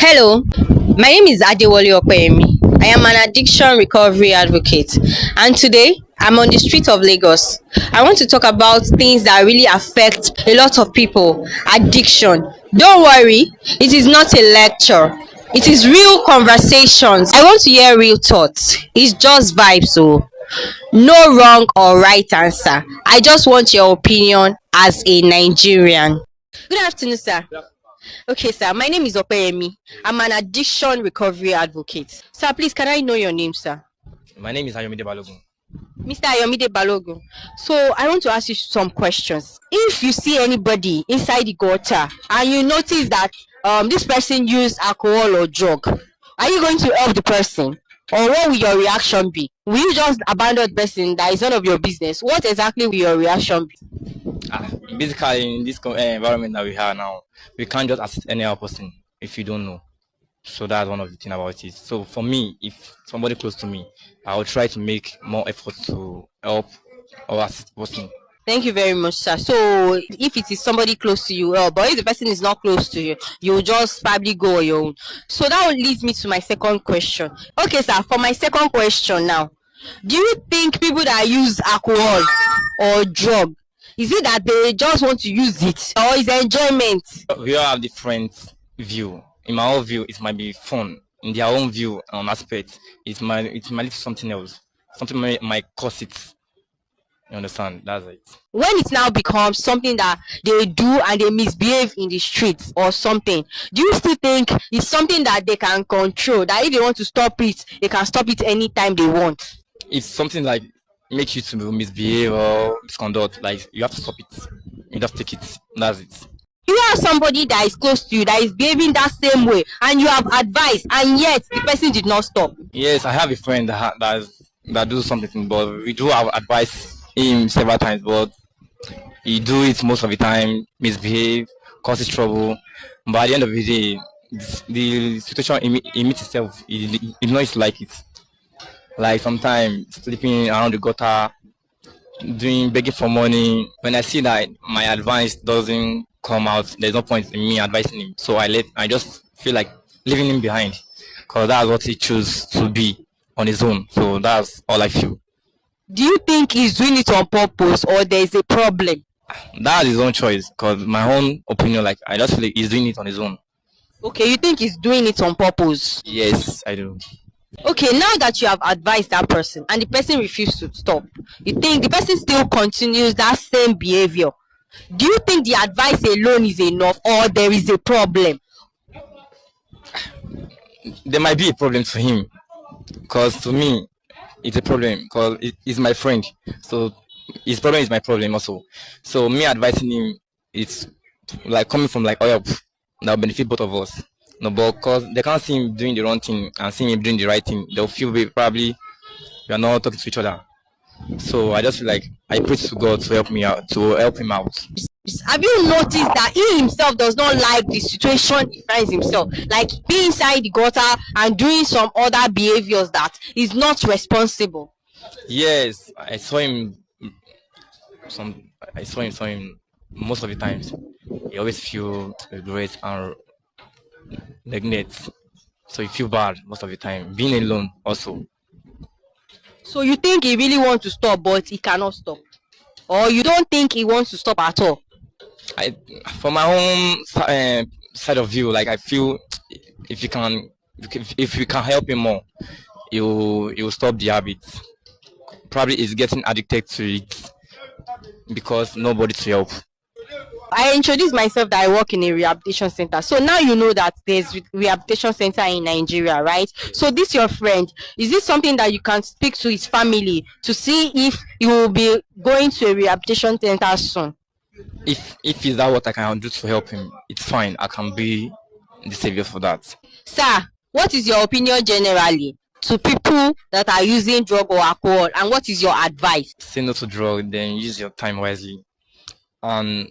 Hello, my name is Adewale Opeyemi. I am an addiction recovery advocate, and today I'm on the street of Lagos. I want to talk about things that really affect a lot of people. Addiction. Don't worry, it is not a lecture. It is real conversations. I want to hear real thoughts. It's just vibes, so no wrong or right answer. I just want your opinion as a Nigerian. Good afternoon, sir. Okay, sir. My name is Opeyemi. I'm an addiction recovery advocate. Sir, please, can I know your name, sir? My name is Ayomide Balogun. Mr. Ayomide Balogun. So, I want to ask you some questions. If you see anybody inside the gutter and you notice that this person used alcohol or drug, are you going to help the person? Or what will your reaction be? Will you just abandon the person that is none of your business? What exactly will your reaction be? Basically, in this environment that we have now, we can't just assist any other person if you don't know. So that's one of the things about it. So for me, if somebody close to me, I will try to make more effort to help or assist the person. Thank you very much, sir. So, if it is somebody close to you, but if the person is not close to you, you will just probably go on your own. So that will lead me to my second question. Okay, sir. For my second question now, do you think people that use alcohol or drug, is it that they just want to use it, or is it enjoyment? We all have different view. In my own view, it might be fun. In their own view and aspect, it might lead to something else. Something might cause it. You understand? That's it. When it now becomes something that they do and they misbehave in the streets or something, do you still think it's something that they can control? That if they want to stop it, they can stop it anytime they want? It's something like make you to misbehave or misconduct. Like you have to stop it. You just take it. That's it. You have somebody that is close to you that is behaving that same way, and you have advice, and yet the person did not stop. Yes, I have a friend that do something, but we do have advice him several times, but he do it most of the time, misbehave, causes trouble. But at the end of the day, the situation he meets itself, he knows like it. Like sometimes sleeping around the gutter, doing begging for money. When I see that my advice doesn't come out, there's no point in me advising him. So I just feel like leaving him behind, because that's what he chose to be on his own. So that's all I feel. Do you think he's doing it on purpose or there's a problem? That's his own choice. Because my own opinion, like I just feel like he's doing it on his own. Okay, you think he's doing it on purpose? Yes, I do. Okay, now that you have advised that person and the person refused to stop, you think the person still continues that same behavior? Do you think the advice alone is enough or there is a problem? There might be a problem to him, because to me, it's a problem because he's my friend. So his problem is my problem also. So me advising him, it's like coming from like oil that will benefit both of us. No, but because they can't see him doing the wrong thing and see him doing the right thing, they'll feel probably we are not talking to each other. So I just feel like I pray to God to help me out, to help him out. Have you noticed that he himself does not like the situation he finds himself? Like being inside the gutter and doing some other behaviors that is not responsible. Yes, I saw him. Some I saw him most of the times. He always feel regret and neglect. So you feel bad most of the time. Being alone also. So you think he really wants to stop, but he cannot stop? Or you don't think he wants to stop at all? I, from my own side of view, like I feel if you can, if you can help him more, you will stop the habit. Probably is getting addicted to it because nobody to help. I introduced myself that I work in a rehabilitation center. So now you know that there's rehabilitation center in Nigeria, right? So this your friend. Is this something that you can speak to his family to see if he will be going to a rehabilitation center soon? If is that what I can do to help him, it's fine. I can be the savior for that. Sir, what is your opinion generally to people that are using drug or alcohol, and what is your advice? Say no to drug, then use your time wisely, and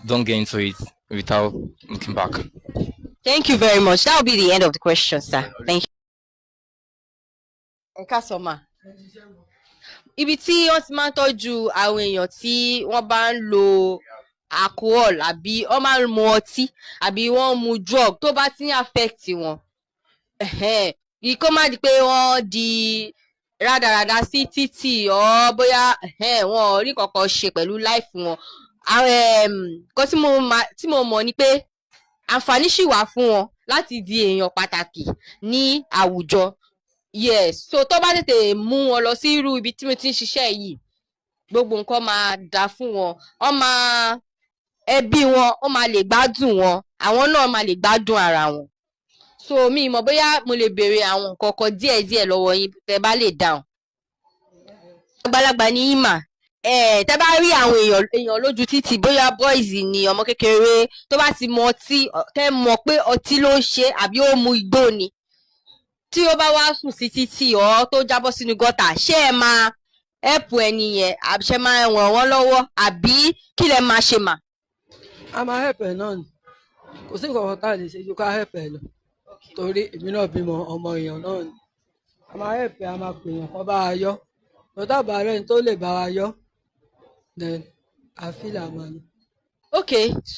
don't get into it without looking back. Thank you very much. That will be the end of the question, sir. Thank you. Ẹ káàsán mà. Ibi tí wọ́n ti máa ń tọ́jú àwọn èèyàn tí wọ́n bá ń lo alcohol àbí wọ́n máa ń mu ọtí àbí wọ́n mu drug tó bá ti ń affect wọn yìí kó má di pé wọ́n di rádaràda sí títì ọ bóyá wọn ò rí kankan ṣe pẹ̀lú life wọn nǹkan tí mo mọ̀ ni pé àǹfààní ṣì wà fún wọn láti di èèyàn pàtàkì ní àwùjọ yes so tó bá tètè mú wọn lọ sí irú ibi tí mo ti ń ṣiṣẹ́ yìí gbogbo nǹkan máa dà fún wọn wọ́n máa ẹbí wọn ó máa lè gbádùn wọn àwọn náà máa lè gbádùn ara wọn so mi mọ̀ bóyá mo lè béèrè àwọn nǹkan kan díẹ̀díẹ̀ lọ́wọ́ yín tẹ́ bá lè dáhùn. Àgbàlagbà ni yín mà tẹ́ bá rí àwọn èèyàn lójú títì bóyá boys ni ọmọ kékeré tó bá ti mu ọtí tẹ́ mọ̀ pé ọtí ló ń ṣe àbí ó mu igbó ni tí ó bá wá sùn sí títì ọ tó jábọ́ sínú gọ́tà ṣé ẹ máa ẹ̀pù ẹni yẹn àbí ṣe máa ràn wọ́n lọ́wọ́ àbí kí lẹ máa ṣe mà. a máa hẹ̀pẹ̀ náà ni kò sí nǹkan kan tá a lè ṣe ju ká hẹ̀pẹ̀ lọ torí èmi náà bímọ ọmọ èèyàn náà ni a máa hẹ̀pẹ̀ a máa pèèyàn kan bá a yọ lọ́tà bàárẹ̀ ní tó lè bá wa yọ then àfílà máa ní. ok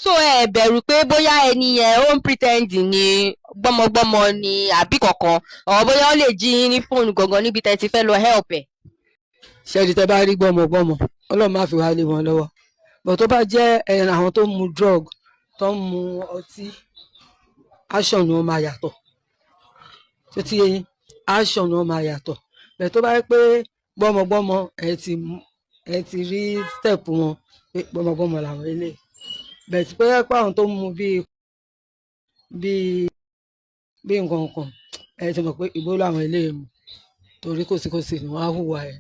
so ẹ bẹ̀rù pé bóyá ẹni yẹn ó ń pretend ní gbọ́mọgbọ́mọ ni àbí kankan ọ̀ bóyá ó lè jí ní fóònù gangan níbi tẹ́ ti fẹ́ lọ help ẹ̀. ṣẹ́ni tẹ́ bá rí gbọ́mọgbọ́mọ ọlọ́run má fi wá lé wọn lọ́wọ́ bọ̀ tó bá jẹ́ àwọn tó ń mu drug tó ń mu ọtí action ni wọ́n máa yàtọ̀ tó ti yẹn action ni wọ́n máa yàtọ̀ bẹ́ẹ̀ tó bá yẹ pé gbọ́mọgbọ́mọ ẹ ti rí step wọn pé gbọ́mọgbọ́mọ làwọn eléyìí bẹ́ẹ̀ tí pé yẹ pé àwọn tó ń mu bíi nǹkan kan ẹ ti mọ̀ pé ìgbó làwọn eléyìí mu torí kòsíkòsí ni wọ́n á hùwà ẹ̀.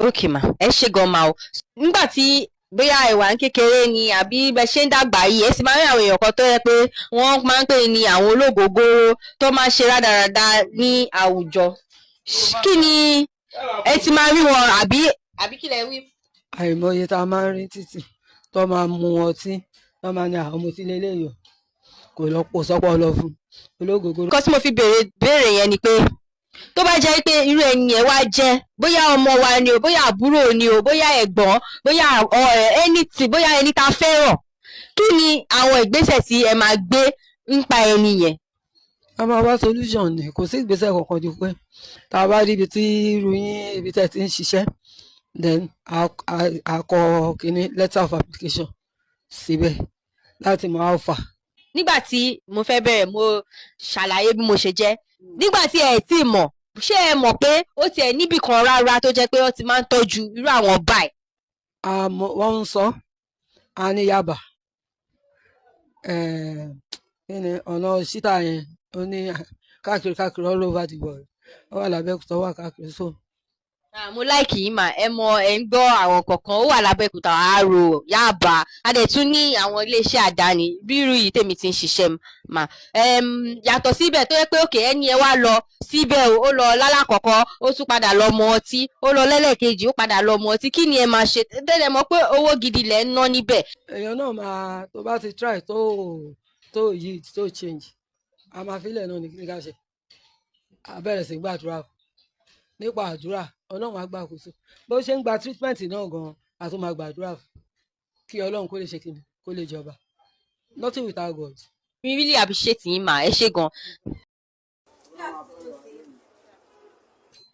ok ma ẹ ṣe gan ma o nígbà tí bóyá ìwà ń kékeré ni àbí bẹ ṣe ń dàgbà yìí ẹ sì máa ń rí àwọn èèyàn kan tó yẹ pé wọ́n máa ń pè ní àwọn olóògógóró tó máa ń ṣe rádaràda ní àwùjọ kí ni ẹ ti máa rí wọn àbí kí lẹ wí. àìmọye tá a máa ń rí títì tó máa mu ọtí tó máa ní àwọn ọmọ tí lélẹ́yọ̀ kò lọ pò sọ́pọ̀ lọ fún olóògógóró. nǹkan tí mo fi béèrè yẹn ni pé tó bá jẹ́ pé irú ẹni yẹn wá jẹ́ bóyá ọmọ wa ni o bóyá àbúrò ni o bóyá ẹ̀gbọ́n bóyá anything bóyá ẹni tá a fẹ́ràn kí ni àwọn ìgbésẹ̀ tí ẹ máa gbé nípa ẹni yẹn. a máa wá solution ni kò sí ìgbésẹ̀ kankan ju pé tá a bá rí ibi tí irú yín ibi tẹ́ ti ń ṣiṣẹ́ then a kọ kíní letter of application síbẹ̀ láti mọ how far. nígbà tí mo fẹ́ bẹ̀rẹ̀ mo ṣàlàyé bí mo ṣe jẹ́ nígbà tí ẹ ti mọ̀ ṣé ẹ mọ̀ pé ó tiẹ̀ níbì kan rárá tó jẹ́ pé ó ti máa ń tọ́jú irú àwọn báyìí. wọ́n ń sọ a ní Yaba ọ̀nà síta yẹn ó ní káàkiri all over the world ó wà lábẹ́òkúta ó wà káàkiri so. mo láìkì yín mà ẹ mọ ẹ ń gbọ́ àwọn kọ̀ọ̀kan ó wà lábẹ́òkúta Àárò Yaba a dẹ̀ tún ní àwọn iléeṣẹ́ àdáni bí irú yìí tèmi ti ń ṣiṣẹ́ mà yàtọ̀ síbẹ̀ tó yẹ pé òkè ẹni ẹ wá lọ síbẹ̀ ó lọ lálàkọ̀kọ́ ó tún padà lọ mu ọtí ó lọ lẹ́lẹ́kejì ó padà lọ mu ọtí kí ni ẹ máa ṣe tẹ́lẹ̀ mọ̀ pé owó gidi lẹ̀ ń ná níbẹ̀. èèyàn náà máa tó bá ti try tó yí tó change a máa filẹ̀ náà ní kí ni ká ṣe a bẹ̀rẹ̀ sí gbàdúrà nípa àdúrà ọlọ́run á gbàkóso bó ṣe ń gba treatment náà gan-an a tún máa gbàdúrà kí ọlọ́run kó lè ṣe kíni kó lè jọba nothing without God. we really appreciate yín mà ẹ ṣé gan.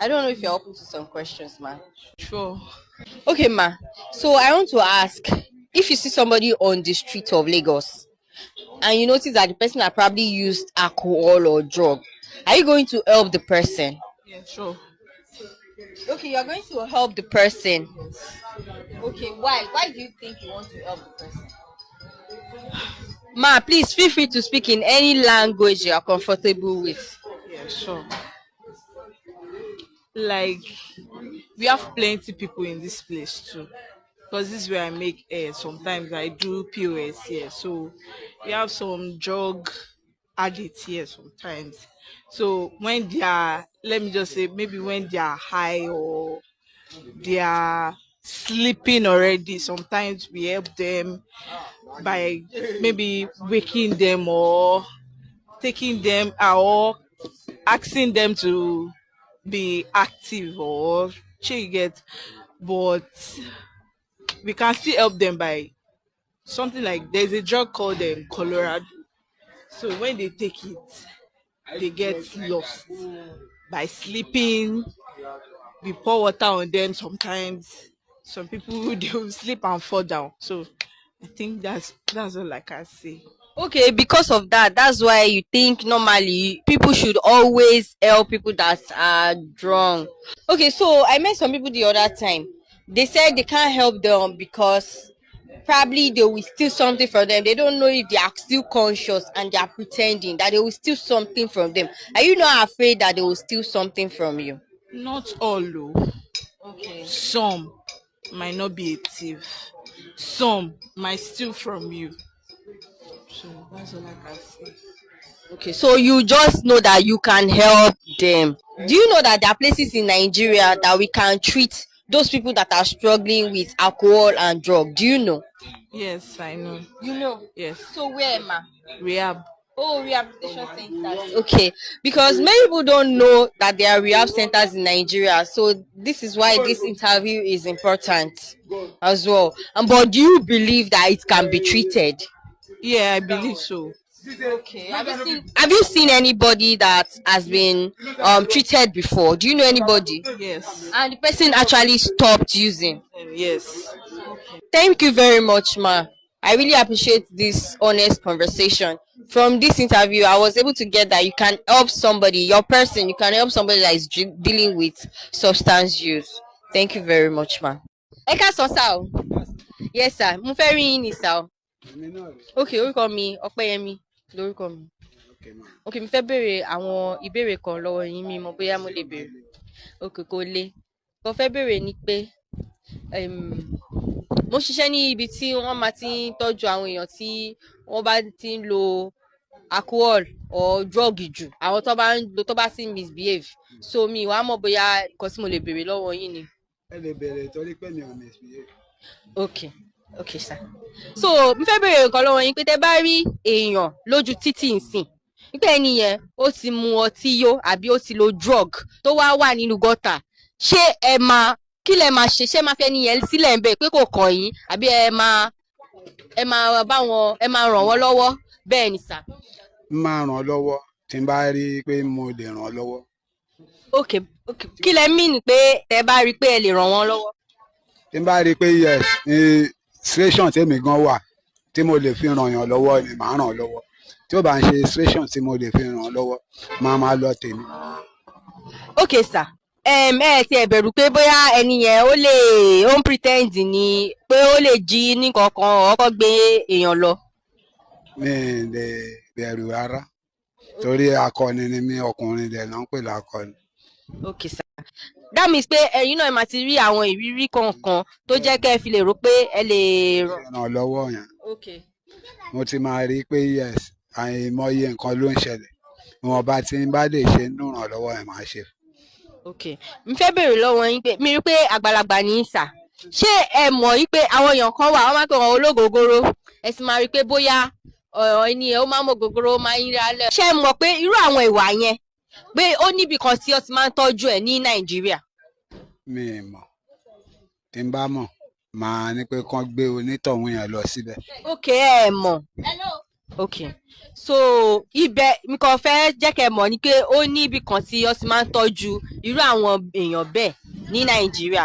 I don't know if you're open to some questions, ma. Sure. Okay, ma. So I want to ask, if you see somebody on the street of Lagos and you notice that the person had probably used alcohol or drug, are you going to help the person? Yeah, sure. Okay, you're going to help the person. Okay, why? Why do you think you want to help the person? Ma, please feel free to speak in any language you are comfortable with. Yeah, sure. Like, we have plenty people in this place too, because this is where I make sometimes I do POS here, so we have some drug addicts here sometimes. So when they are, let me just say, maybe when they are high or they are sleeping already, sometimes we help them by maybe waking them or taking them out or asking them to be active or you get, but we can still help them by something like there's a drug called Colorado. So when they take it, they get lost by sleeping. We pour water on them sometimes. Some people they will sleep and fall down. So I think that's all I can say. Okay, because of that, that's why you think normally people should always help people that are drunk. Okay, so I met some people the other time. They said they can't help them because probably they will steal something from them. They don't know if they are still conscious and they are pretending that they will steal something from them. Are you not afraid that they will steal something from you? Not all though. Okay. Some might not be a thief. Some might steal from you. So that's all I can say. Okay, so you just know that you can help them. Do you know that there are places in Nigeria that we can treat those people that are struggling with alcohol and drug? Do you know? Yes, I know. You know. Yes. So where, ma? Rehab. Oh, rehabilitation centers. Okay, because many people don't know that there are rehab centers in Nigeria. So this is why this interview is important as well. And but do you believe that it can be treated? Yeah, I believe so. Okay. Have you seen anybody that has been treated before? Do you know anybody? Yes. And the person actually stopped using. Yes. Thank you very much, ma. I really appreciate this honest conversation. From this interview, I was able to get that you can help somebody, your person, you can help somebody that is dealing with substance use. Thank you very much, ma. Ẹ káàsán sà o. Yes, sir. Mo fẹ́ rí yín ni sà o. Okay, orúkọ mi Ọpẹ́yẹmí lórúkọ mi. Okay, mo fẹ́ béèrè àwọn ìbéèrè kan lọ́wọ́ yín mi mọ̀ bóyá mo lè béèrè. Okay, kò le. Mo fẹ́ béèrè ni pé mo ṣiṣẹ́ ní ibi tí wọ́n máa ti ń tọ́jú àwọn èèyàn tí wọ́n bá ti ń lo alcohol or drug jù, àwọn tó bá ti misbehave. So mi wàá mọ̀ bóyá nǹkan tí mo lè béèrè lọ́wọ́ yín ni. Ẹ lè béèrè torí pé mi ò misbehave. Okay sir. So mo fẹ́ béèrè nǹkan lọ́wọ́ yín pé tẹ́ bá rí èèyàn lójú títì nsìn wípé ẹni yẹn ó ti mu ọtí yó àbí ó ti lo drug tó wà nínú gọ́tà, ṣé kí lẹ máa ṣe? Ṣé máa fẹ́ ẹni yẹn sílẹ̀ ń bẹ̀ pé kò kàn yín àbí ẹ máa ràn wọ́n lọ́wọ́? Bẹ́ẹ̀ ni sà. Máa ràn lọ́wọ́ tí n bá rí pé mo lè ràn lọ́wọ́. Okay. Kí lẹ mean pé tẹ́ bá rí pé ẹ lè ràn wọ́n lọ́wọ́? Tí n bá rí pé yes situation tèmi gan wà tí mo lè fi ràn yàn lọ́wọ́ ni màá ràn lọ́wọ́. Tí ó bá ń ṣe situation tí mo lè fi ràn lọ́wọ́ máa lọ tèmi. Okay sir. Ti ẹ bẹ̀rù pé bóyá ẹni yẹn ó ń pretend ni pé ó lè jí ní kankan ọkọ gbé èèyàn lọ? Mi lè bẹ̀rù rárá torí akọni ni mí, ọkùnrin dẹ̀ náà ń pè lákọni. Okay sir. That means pé ẹ̀yin náà máa ti rí àwọn ìrírí kankan tó jẹ́ kẹ́ ẹ fi lè rò pé ẹ lè ràn lọ́wọ́ yẹn. Okay. Mo ti máa rí pé yes àìmọye nǹkan ló ń ṣẹlẹ̀, ìwọ̀nba tí n bá lè ṣe nínú ìrànlọ́wọ́ yẹn máa ṣe. Okay, mo fẹ́ béèrè lọ́wọ́ yín pé mi rí pé àgbàlagbà ní í sà, ṣé ẹ mọ̀ yí pé àwọn èèyàn kan wà wọ́n máa ń pè wọ́n ológogoro, ẹ sì máa rí pé bóyá ẹni ẹ̀ ó máa ń mọ gogoro ó máa ń yíra lẹ̀. Ṣé ẹ mọ̀ pé irú àwọn ìwà yẹn pé ó níbi kan tí ó ti máa ń tọ́jú ẹ̀ ní Nàìjíríà? Mi ì mọ̀, tí n bá mọ̀ màá ní pé kán gbé onítọ̀hún yẹn lọ síbẹ̀. Okay, ẹ mọ̀. Okay, so ibẹ̀ mi kàn fẹ́ jẹ́ kẹ́ mọ̀ ni pé ó ní ibì kan tí ó ti máa ń tọ́jú irú àwọn èèyàn bẹ́ẹ̀ ní Nàìjíríà.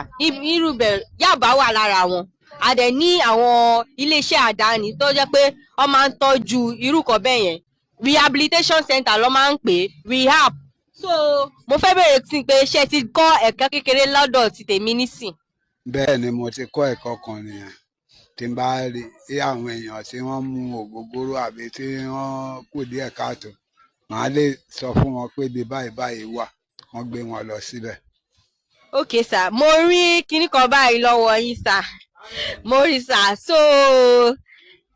Irú bẹ̀ Yaba wà lára wọn. A dẹ̀ ní àwọn iléeṣẹ́ àdáni tó jẹ́ pé wọ́n máa ń tọ́jú irú kan bẹ́ẹ̀ yẹn. Rehabilitation center ló máa ń pè é, rehab. So mo fẹ́ bẹ̀rẹ̀ sí pé ṣé ti kọ́ ẹ̀kọ́ kékeré lọ́dọ̀ ti tèmi nísìn? Bẹ́ẹ̀ ni mo ti kọ́ ẹ̀kọ́ kan nìyẹn. Tí n bá rí àwọn èèyàn tí wọ́n mu ògógóró àbí tí wọ́n kù díẹ̀ káàtó, màá lè sọ fún wọn pé bí báyìí wà, wọ́n gbé wọn lọ síbẹ̀. Okay sir, mo rí kinní kan báyìí lọ́wọ́ yín sir, mo rí sir. So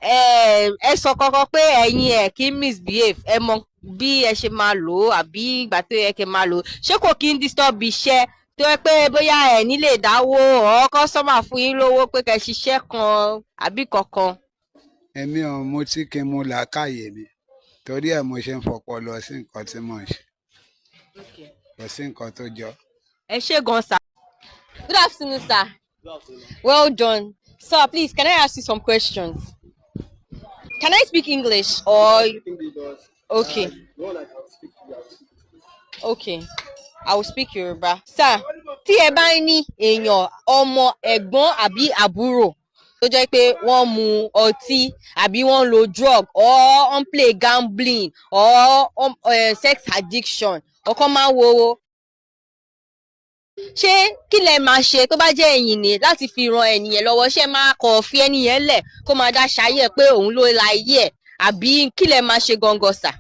ẹ sọ kankan pé ẹ̀yin ẹ̀ kí misbehave, ẹ mọ bí ẹ ṣe máa lò ó àbí ìgbà tó yẹ kẹ́ máa lò ó. Ṣé kò kí ń disturb iṣẹ́ tó yẹ pé bóyá ẹ nílé ìdáwó ọ̀ kọ́sọ́mà fún yín lówó pé kẹ́ ṣiṣẹ́ kan àbí kankan? Èmi ò mú tí kí n mú làákàyè mi torí ẹ̀ mo ṣe ń fọpọlọ sí nǹkan tí mò ń ṣe. Kò sí nǹkan tó jọ. Ẹ ṣé gan sir. Good afternoon sir. Well done. Sir, please, can I ask you some questions? Can I speak English or okay? Okay, I will speak Yoruba. Sir, tí ẹ bá ní èèyàn ọmọ ẹ̀gbọ́n àbí àbúrò tó jẹ́ pé wọ́n mu ọtí àbí wọ́n lo drug or wọ́n play gambling or sex addiction ọkọ máa ń wo ṣé kí lẹ máa ṣe tó bá jẹ́ ẹ̀yin ni láti fi ran ẹnìyẹn lọ́wọ́ ṣé máa kọ̀ fi ẹnìyẹn lẹ̀ kó máa dá ṣayé pé òun ló la ayé ẹ̀ àbí kí lẹ máa ṣe gangan sà.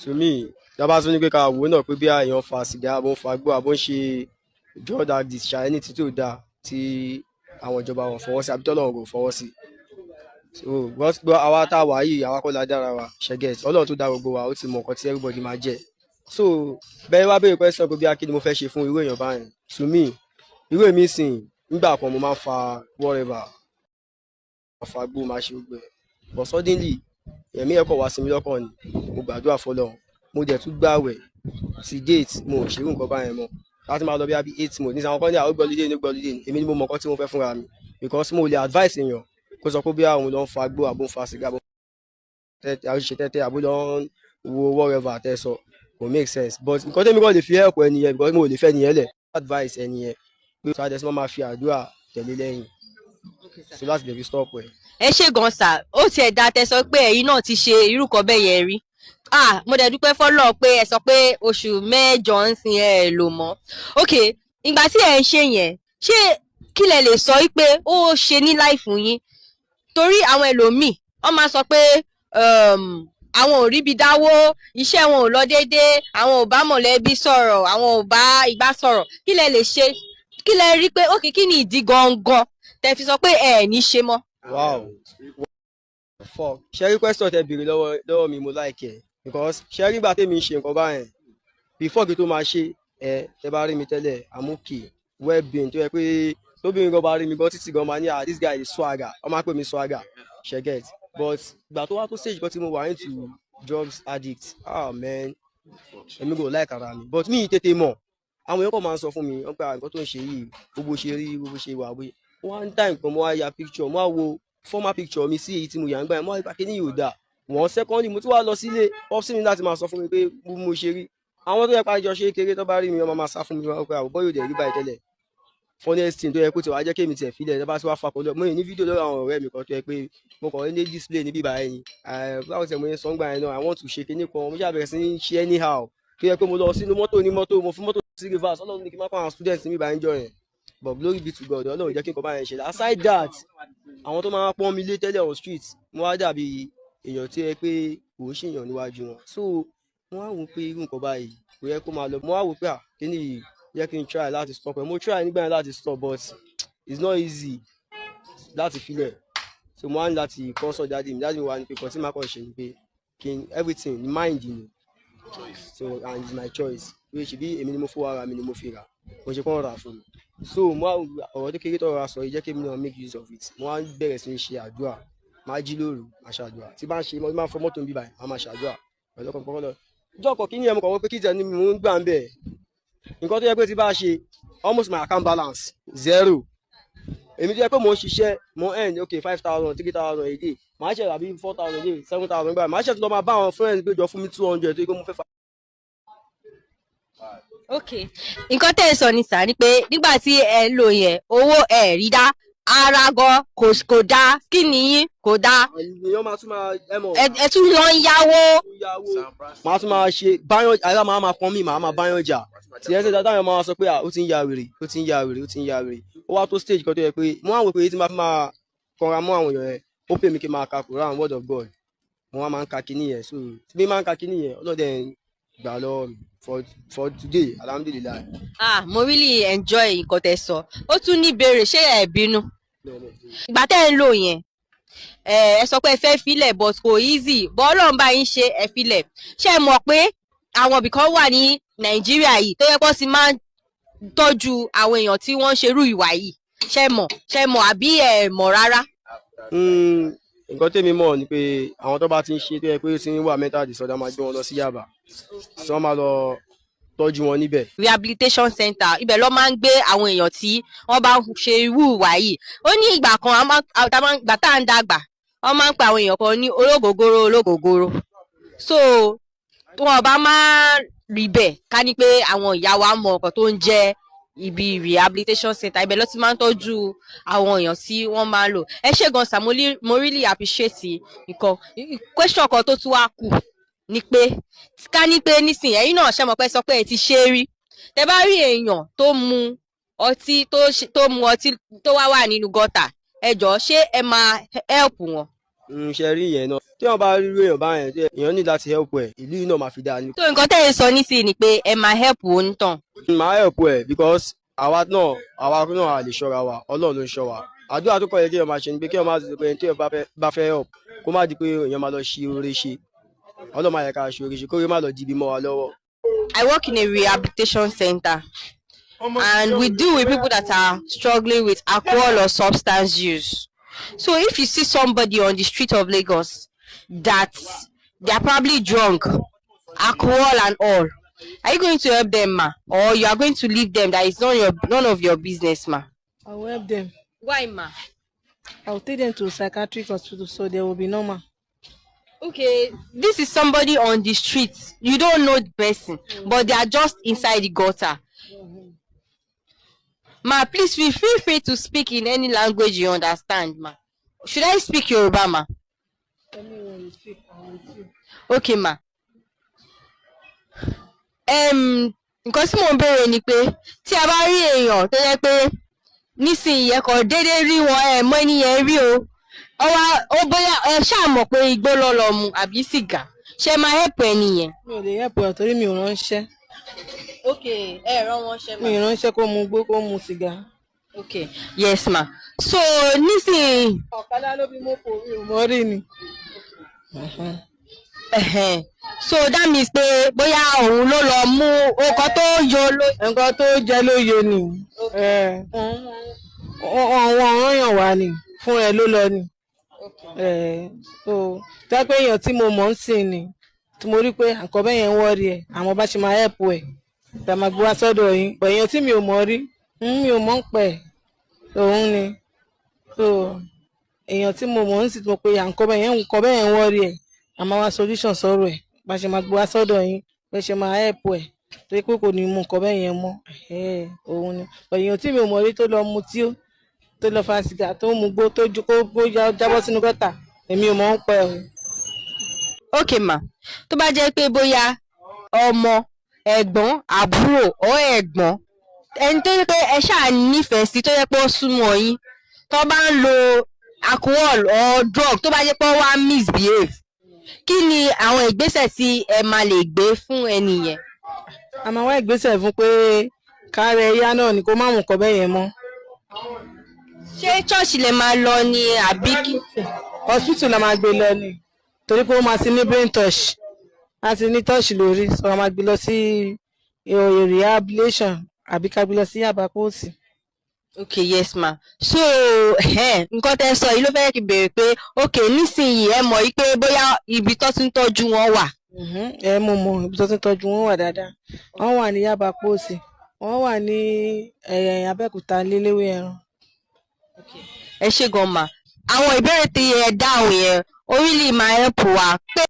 To me, dábàá tún ní pé ká wò náà pé bí èèyàn fa sìgá àbó ń fa gbó àbó ń ṣe drug addict ṣá ẹni tí tó dáa tí àwọn ìjọba wọn fọwọ́ sí àbí tọ́lọ́run kò fọwọ́ sí. So gbọ́ àwa tá a wà yìí àwa kọ́ la dára wa ṣẹ́gẹ̀t ọlọ́run tó dá gbogbo wa ó ti mọ nǹkan tí everybody máa jẹ́. So bẹ́ẹ̀ wá béèrè question pé bí akí ni mo fẹ́ ṣe fún irú èèyàn báyẹn. To me, irú èmi sìn nígbà kan mo máa ń fa whatever fa gbó máa ṣe gbogbo ẹ̀ but suddenly ẹ̀mí ẹ̀kọ́ wá sí mi lọ́kàn ni mo gbàdúrà fọlọ́run mo dẹ̀ tún gbààwẹ̀ sí date mo ò ṣerú nǹkan báyẹn mọ́ láti máa lọ bí i 8 months ní àwọn kan ní àwọn gbọ́lídé ní gbọ́lídé ní èmi ni mo mọ̀ nǹkan tí mo fẹ́ fúnra mi because mo lè advice èèyàn kó sọ pé bí àwọn lọ ń fa gbó àbó ń fa sìgá àbó àṣìṣe tẹ́tẹ́ àbó lọ ń wo whatever tẹ́ sọ kò make sense but nǹkan tẹ́mi kàn lè fi help ẹnìyẹn because mo lè fẹ́ ẹnìyẹn lẹ̀ advice ẹnìyẹn pé sọ adẹ́sí máa fi àdúrà tẹ̀lé lẹ́yìn so láti lè fi stop ẹ̀. ẹ ṣe gan sà ó tiẹ̀ dá tẹ sọ pé ẹ̀yin náà ti ṣe irú kan bẹ́ẹ̀ yẹn rí mo dẹ̀ dúpẹ́ fọ́lọ́ pé ẹ sọ pé oṣù mẹ́jọ ń sin ẹ lò mọ́ ok ìgbà tí ẹ ń ṣe yẹn ṣé kí lẹ lè sọ pé ó ṣe ní láìfù yín torí àwọn ẹlòmíì wọ́n máa sọ pé àwọn ò ríbi dáwó iṣẹ́ wọn ò lọ déédéé àwọn ò bá mọ̀lẹ́bí sọ̀rọ̀ àwọn ò bá igbá sọ̀rọ̀ kí lẹ lè ṣe kí lẹ rí pé ókè kí ni ìdí gangan tẹ fi sọ pé ẹ ní ṣe mọ́. Wow. Fuck. Ṣẹ́rí question tẹ béèrè lọ́wọ́ mi mo like ẹ̀ because ṣẹ́rí gbà tèmi ń ṣe nǹkan báyẹn before kí tó máa ṣe ẹ bá rí mi tẹ́lẹ̀ I'm okay well being tó yẹ pé tóbìnrin gan bá rí mi gan títí gan máa ní this guy is swagger wọ́n máa pè mí swagger ṣe get but ìgbà tó wá tó stage kan tí mo wà into drugs addict man èmi kò like ara mi but mi tètè mọ̀ àwọn èèyàn kan máa ń sọ fún mi wọ́n pé nǹkan tó ń ṣe yìí gbogbo ṣe rí gbogbo ṣe wà wí one time kan mo wá ya picture mo wá wo former picture mi sí èyí tí mo yà ń gbà yẹn mo wá rí pé ní yóò dáa wọ́n secondly mo tún wá lọ sílé popsi mi láti máa sọ fún mi pé mo ṣe rí àwọn tó yẹ pa àjọ ṣe kéré tó bá rí mi wọ́n máa sá fún mi wọ́n pé àwòbọ́ yóò dẹ̀ rí báyìí tẹ́lẹ̀ funniest thing tó yẹ kó ti wá jẹ́ kémi tiẹ̀ filẹ̀ tó bá ti wá fa pọ̀lọ́ mo yìn ní fídíò lọ́wọ́ àwọn ọ̀rẹ́ mi kan tó yẹ pé mo kàn ní display níbí báyìí báwo tẹ̀ mo yẹn sọ́ngbà yẹn náà I want to ṣe kinní kan mo ṣàbẹ̀rẹ̀ sí ní ṣe anyhow tó yẹ pé mo lọ sínú mọ́tò ní mọ́tò mo fún mọ́tò sí reverse ọlọ́run ní kí n má pa àwọn students níbí báyìí jọ yẹn but glory be to God ọlọ́run jẹ́ kí n kọ́ báyẹn ṣe aside that àwọn tó máa pọ́n mi lé tẹ́lẹ̀ on street mo wá dàbí èèyàn tí ẹ pé kò ń ṣèyàn níwájú wọn so mo wá wò pé irú nǹkan báyìí kò yẹ kó máa lọ mo wá wò pé kíní yìí yẹ kí n try láti stop ẹ mo try nígbà yẹn láti stop but it's not easy láti filẹ̀ so mo wá ní láti consult dáàdì mi wá ní pé kò tí máa kàn ṣe ni pé kí n everything ní mind ni so and it's my choice pé ṣe bí èmi ni mo fowó ara mi ni mo fi rà mo ṣe kàn rà fún mi so mo wá ọ̀rọ̀ tó kéré tó rà sọ yìí jẹ́ kí èmi náà make use of it mo wá bẹ̀rẹ̀ sí ní ṣe àdúrà máa jí lóru máa ṣàdúrà tí bá ń ṣe mo máa fọ mọ́tò níbí báyìí máa ṣàdúrà pẹ̀lú ọkàn pọ́kọ́ lọ jọ́kọ̀ kí ni ẹ̀ mo kàn wọ́n pé kí tẹ̀ ni mo ń gbà ń bẹ̀ nǹkan tó yẹ pé tí bá ṣe almost my account balance 0 èmi tó yẹ pé mo ń ṣiṣẹ́ mo earn okay 5,000 3,000 a day màá ṣe àbí 4,000 a day 7,000 gbà màá ṣe tó lọ máa bá àwọn friends gbé jọ fún mi 200 tó yẹ pé mo fẹ́ fà. ok nǹkan tẹ́ ẹ sọ ni sà ni pé nígbà tí ẹ lò yẹn owó ẹ rí dá ara gan kò dá kí nìyí kò dá èèyàn máa tún máa ẹ tún lọ ń yáwó. máa tún máa ṣe báyọ̀ ara máa pọ́n mi máa báyọ̀ jà tí ẹ ṣe dáadáa yẹn máa sọ pé ó ti ń ya wèrè ó ti ń ya wèrè ó ti ń ya wèrè ó wá tó stage kan tó yẹ pé mo wá wò pé tí máa fi máa kọra mọ́ àwọn èèyàn yẹn ó pè mí kí n máa ka Quran word of God mo wá máa ń ka kíní yẹn so tí bí máa ń ka kíní yẹn ọlọ́dẹ gbà lọ for today alhamdulilayi. Mo really enjoy nǹkan tẹ́ sọ ó tún ní ìbéèrè ṣé ẹ bínú ìgbà tẹ́ ẹ ń lò yẹn ẹ sọ pé ẹ fẹ́ filẹ̀ but kò easy bọ́ ọlọ́run bá yín ṣe ẹ filẹ̀ ṣé ẹ mọ̀ pé àwọn ibìkan wà ní Nàìjíríà yìí tó yẹ kó sì máa ń tọ́jú àwọn èèyàn tí wọ́n ń ṣerú ìwà yìí ṣé mọ̀ àbí ẹ mọ̀ rárá. nǹkan tèmi mọ̀ ni pé àwọn tó bá ti ń ṣe tó yẹ pé ó ti ń wà mental disorder máa gbé wọn lọ sí Yaba sọ máa lọ tọ́jú wọn níbẹ̀. Rehabilitation center ibẹ̀ ló máa ń gbé àwọn èèyàn tí wọ́n bá ṣe irú ìwà yìí. Ó ní ìgbà kan ìgbà tá à ń dàgbà wọ́n máa ń pe àwọn èèyàn kan ní ológògóró. So wọn bá máa rí bẹ́ẹ̀ ká ní pé àwọn ìyá wa mọ nǹkan tó ń jẹ́ ibi rehabilitation center ibẹ̀ ló ti máa ń tọ́jú àwọn èèyàn tí wọ́n máa ń lò. Ẹ ṣé gan sir, mo really appreciate nǹkan. Question kan tó tún wá kù ni pé ká ní pé nísìnyí ẹ̀yin náà ṣe mọ̀ pé sọ pé ẹ ti ṣe é rí. Tẹ́ bá rí èèyàn tó mu ọtí tó wà nínú gọ́tà, ẹ jọ̀ọ́ ṣé ẹ máa help wọn? Ṣe rí yẹn náà tí wọn bá rí èèyàn báyẹn èèyàn ní láti help ẹ, ìlú yìí náà máa fi dáa ní. So nǹkan tẹ́ ẹ sọ nísìnyí ni pé ẹ máa help onítàn. Máa help ẹ because àwa náà à lè ṣọ́ra wa, Ọlọ́run ló ń ṣọ́ wa. Àdúrà tó kọ́ yẹ kí èèyàn máa ṣe ni pé kí èèyàn máa ṣe pé tí èèyàn bá fẹ́ help kó má di pé èèyàn máa lọ ṣe oore ṣe. Ọlọ́run máa yẹ ká ṣe oore ṣe kó má lọ di ibi mọ́ wa lọ́wọ́. I work in a rehabilitation center and we deal with people that are struggling with alcohol or substance use. So if you see somebody on the street of Lagos that they are probably drunk, alcohol and all, are you going to help them, ma? Or you are going to leave them that is none of your business, ma? I will help them. Why, ma? I will take them to a psychiatric hospital so they will be normal. Okay, this is somebody on the street. You don't know the person, but they are just inside the gutter. Ma, please feel free to speak in any language you understand, ma. Should I speak Yoruba, ma? Tell me when you speak, I will speak. Okay, ma. Nǹkan tí mò ń béèrè ni pé tí a bá rí èèyàn tó yẹ pé nísìnyí ẹ kò déédéé rí wọn mọ ẹni yẹn rí o. Ó bóyá ẹ ṣáà mọ̀ pé igbó ló lọ mu àbí sìgá. Ṣé máa help ẹni yẹn? Mi ò lè help ẹ torí mi ò ránṣẹ́. Okay, ẹ rán wọn ṣẹ́ ma. Mi ò ránṣẹ́ kó mu igbó kó mu sìgá. Okay, yes ma. So nísìnyí. Ọ̀kadà ló fi mọ́pò mi ò mọ́ rí ni. So that means pé bóyá òun ló lọ mú nǹkan tó yọ ló. Nǹkan tó jẹ ló yọ ni. Wọ́n yàn wá ni fún ẹ ló lọ ni. So tẹ́pẹ́ èèyàn tí mo mọ̀ ń sìn ni tí mo rí pé àkọ́ bẹ́ẹ̀ yẹn ń wọ́ọ̀rì ẹ̀ àwọn bá ṣe máa help ẹ̀ tá máa gbé wá sọ́dọ̀ yín. Èèyàn tí mi ò mọ̀ rí mi ò mọ̀ ń pẹ̀ òun ni. So èèyàn tí mo mọ̀ ń sìn mo pé àkọ́ bẹ́ẹ̀ yẹn ń wọ́ọ̀rì ẹ̀ àmọ́ wá solution sọ̀rọ̀ ẹ̀ bá ṣe máa gbé wá sọ́dọ̀ yín bẹ́ẹ̀ ṣe máa help ẹ̀ torí pé kò ní mú nǹkan bẹ́ẹ̀ yẹn mọ́ òun ni. Èèyàn tí mi ò mọ̀ rí tó lọ mu tí ó tó lọ fa sìgá tó mu gbó tó jábọ́ sínú gọ́tà èmi ò mọ̀ ń pẹ́ o. Okay ma, tó bá jẹ́ pé bóyá ọmọ ẹ̀gbọ́n àbúrò ọ̀ ẹ̀gbọ́n ẹni tó yẹ pé ẹ ṣáà nífẹ̀ẹ́ sí tó yẹ pé ó súnmọ́ yín tó bá ń lo alcohol or drug tó bá jẹ́ pé ó wá misbehave, kí ni àwọn ìgbésẹ̀ tí ẹ máa lè gbé fún ẹni yẹn? A máa wá ìgbésẹ̀ fún pé kárẹ̀ ẹ̀yà náà ni kó má mú nǹkan bẹ́ẹ̀ yẹn mọ́. Ṣé church lè máa lọ ni àbí kí? Hospital la máa gbé lọ ni torí pé ó máa ti ní brain touch láti ní touch lórí so a máa gbé lọ sí rehabilitation àbí ká gbé lọ sí Àbákóòsì. Okay, yes ma. So nǹkan tẹ́ sọ yìí ló fẹ́ kí béèrè pé okay nísìnyí ẹ mọ̀ pé bóyá ibi tó ti ń tọ́jú wọn wà. Ẹ mo mọ̀ ibi tó ti ń tọ́jú wọn wà dáadáa. Wọ́n wà ní Àbákóòsì, wọ́n wà ní Abẹ́òkúta léléwé ẹran. Ẹ ṣé gan ma. Àwọn ìbéèrè tí ẹ dáhùn yẹn ó really máa help wa pé